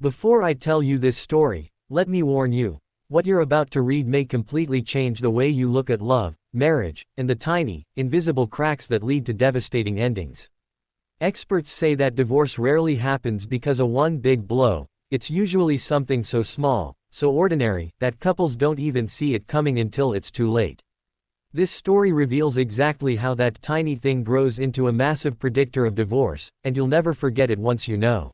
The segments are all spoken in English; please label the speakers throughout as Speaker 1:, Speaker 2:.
Speaker 1: Before I tell you this story, let me warn you. What you're about to read may completely change the way you look at love, marriage, and the tiny, invisible cracks that lead to devastating endings. Experts say that divorce rarely happens because of one big blow. It's usually something so small, so ordinary, that couples don't even see it coming until it's too late. This story reveals exactly how that tiny thing grows into a massive predictor of divorce, and you'll never forget it once you know.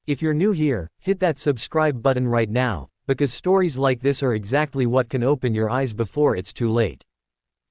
Speaker 1: If you're new here, hit that subscribe button right now, because stories like this are exactly what can open your eyes before it's too late.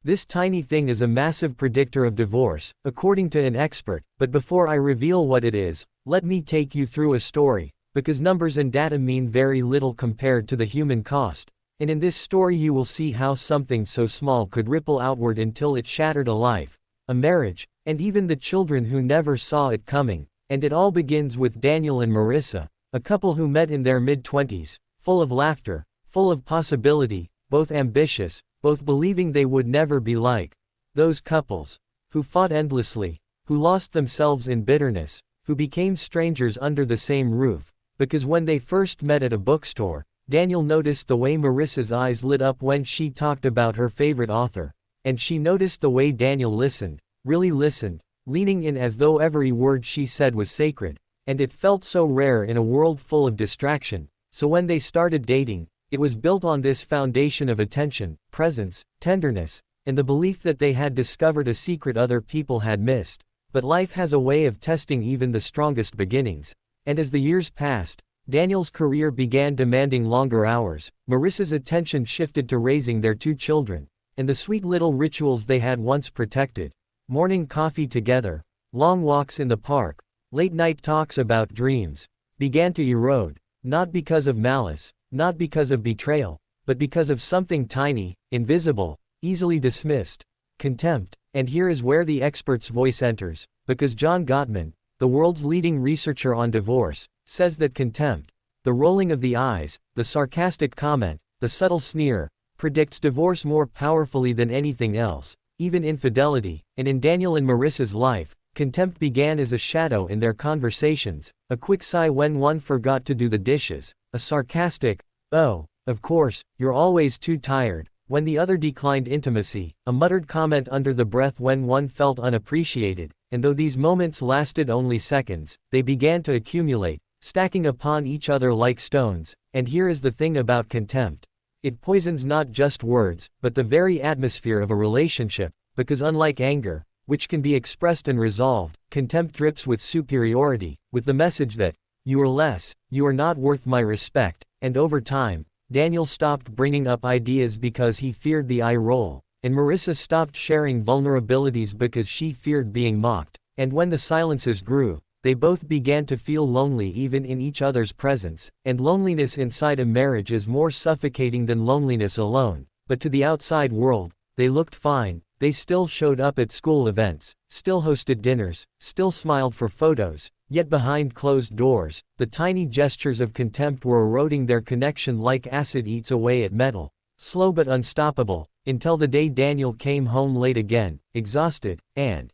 Speaker 1: This tiny thing is a massive predictor of divorce, according to an expert, but before I reveal what it is, let me take you through a story, because numbers and data mean very little compared to the human cost, and in this story you will see how something so small could ripple outward until it shattered a life, a marriage, and even the children who never saw it coming. And it all begins with Daniel and Marissa, a couple who met in their mid-20s, full of laughter, full of possibility, both ambitious, both believing they would never be like those couples, who fought endlessly, who lost themselves in bitterness, who became strangers under the same roof, because when they first met at a bookstore, Daniel noticed the way Marissa's eyes lit up when she talked about her favorite author, and she noticed the way Daniel listened, really listened, leaning in as though every word she said was sacred, and it felt so rare in a world full of distraction. So when they started dating, it was built on this foundation of attention, presence, tenderness, and the belief that they had discovered a secret other people had missed. But life has a way of testing even the strongest beginnings, and as the years passed, Daniel's career began demanding longer hours, Marissa's attention shifted to raising their 2 children, and the sweet little rituals they had once protected. Morning coffee together, long walks in the park, late-night talks about dreams, began to erode, not because of malice, not because of betrayal, but because of something tiny, invisible, easily dismissed: contempt. And here is where the expert's voice enters, because John Gottman, the world's leading researcher on divorce, says that contempt, the rolling of the eyes, the sarcastic comment, the subtle sneer, predicts divorce more powerfully than anything else, even infidelity. And in Daniel and Marissa's life, contempt began as a shadow in their conversations, a quick sigh when one forgot to do the dishes, a sarcastic, "Oh, of course, you're always too tired," when the other declined intimacy, a muttered comment under the breath when one felt unappreciated. And though these moments lasted only seconds, they began to accumulate, stacking upon each other like stones. And here is the thing about contempt. It poisons not just words, but the very atmosphere of a relationship, because unlike anger, which can be expressed and resolved, contempt drips with superiority, with the message that, "You are less, you are not worth my respect." And over time, Daniel stopped bringing up ideas because he feared the eye roll, and Marissa stopped sharing vulnerabilities because she feared being mocked. And when the silences grew, they both began to feel lonely even in each other's presence, and loneliness inside a marriage is more suffocating than loneliness alone. But to the outside world, they looked fine. They still showed up at school events, still hosted dinners, still smiled for photos, yet behind closed doors, the tiny gestures of contempt were eroding their connection like acid eats away at metal, slow but unstoppable, until the day Daniel came home late again, exhausted, and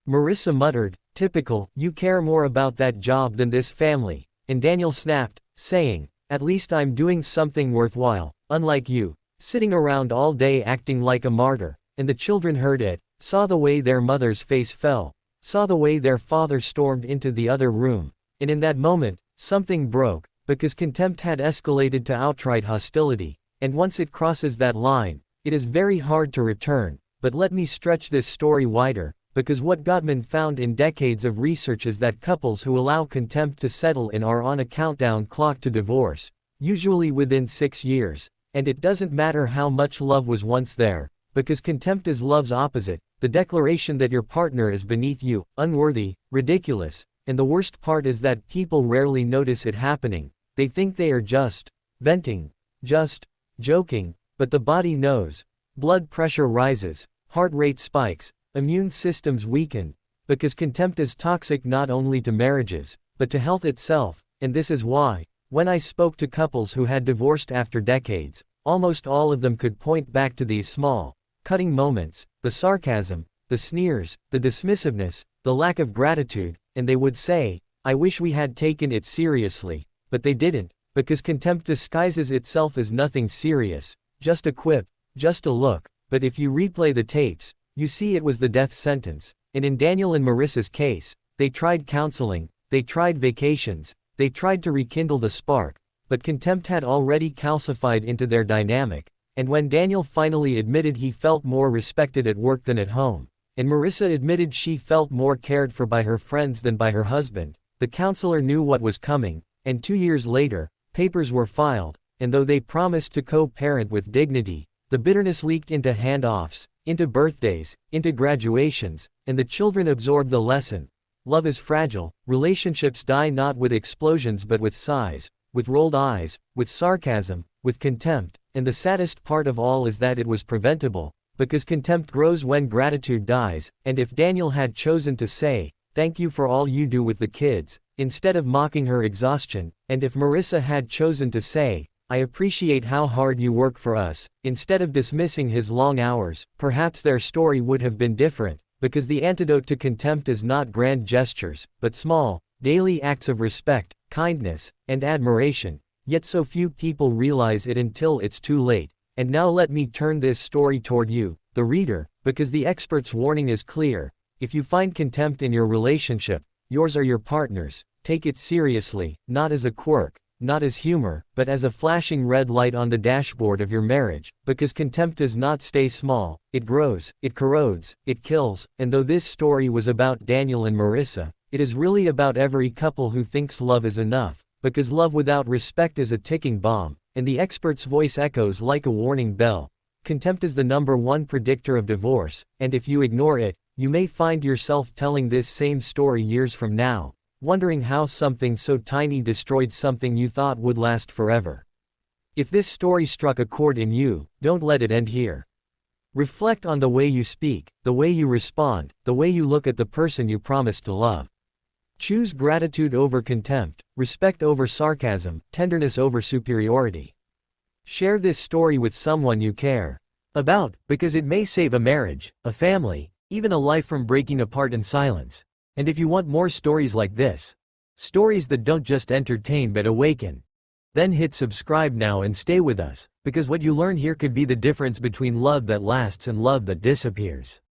Speaker 1: Marissa muttered, "Typical, you care more about that job than this family." And Daniel snapped, saying, "At least I'm doing something worthwhile, unlike you, sitting around all day acting like a martyr." And the children heard it, saw the way their mother's face fell, saw the way their father stormed into the other room. And in that moment, something broke, because contempt had escalated to outright hostility. And once it crosses that line, it is very hard to return. But let me stretch this story wider, because what Gottman found in decades of research is that couples who allow contempt to settle in are on a countdown clock to divorce, usually within 6 years. And it doesn't matter how much love was once there, because contempt is love's opposite, the declaration that your partner is beneath you, unworthy, ridiculous. And the worst part is that people rarely notice it happening. They think they are just venting, just joking, but the body knows. Blood pressure rises, heart rate spikes, immune systems weaken, because contempt is toxic not only to marriages, but to health itself. And this is why, when I spoke to couples who had divorced after decades, almost all of them could point back to these small, cutting moments, the sarcasm, the sneers, the dismissiveness, the lack of gratitude, and they would say, "I wish we had taken it seriously." but they didn't, because contempt disguises itself as nothing serious, just a quip, just a look, but if you replay the tapes, you see it was the death sentence. And in Daniel and Marissa's case, they tried counseling, they tried vacations, they tried to rekindle the spark, but contempt had already calcified into their dynamic, and when Daniel finally admitted he felt more respected at work than at home, and Marissa admitted she felt more cared for by her friends than by her husband, the counselor knew what was coming, and 2 years later, papers were filed, and though they promised to co-parent with dignity, the bitterness leaked into handoffs, into birthdays, into graduations, and the children absorbed the lesson. Love is fragile, relationships die not with explosions but with sighs, with rolled eyes, with sarcasm, with contempt, and the saddest part of all is that it was preventable, because contempt grows when gratitude dies, and if Daniel had chosen to say, "Thank you for all you do with the kids," instead of mocking her exhaustion, and if Marissa had chosen to say, "I appreciate how hard you work for us," instead of dismissing his long hours, perhaps their story would have been different, because the antidote to contempt is not grand gestures, but small, daily acts of respect, kindness, and admiration, yet so few people realize it until it's too late. And now let me turn this story toward you, the reader, because the expert's warning is clear. If you find contempt in your relationship, yours or your partner's, take it seriously, not as a quirk, not as humor, but as a flashing red light on the dashboard of your marriage, because contempt does not stay small, it grows, it corrodes, it kills, and though this story was about Daniel and Marissa, it is really about every couple who thinks love is enough, because love without respect is a ticking bomb, and the expert's voice echoes like a warning bell. Contempt is the #1 predictor of divorce, and if you ignore it, you may find yourself telling this same story years from now, wondering how something so tiny destroyed something you thought would last forever. If this story struck a chord in you, don't let it end here. Reflect on the way you speak, the way you respond, the way you look at the person you promised to love. Choose gratitude over contempt, respect over sarcasm, tenderness over superiority. Share this story with someone you care about, because it may save a marriage, a family, even a life from breaking apart in silence. And if you want more stories like this, stories that don't just entertain but awaken, then hit subscribe now and stay with us, because what you learn here could be the difference between love that lasts and love that disappears.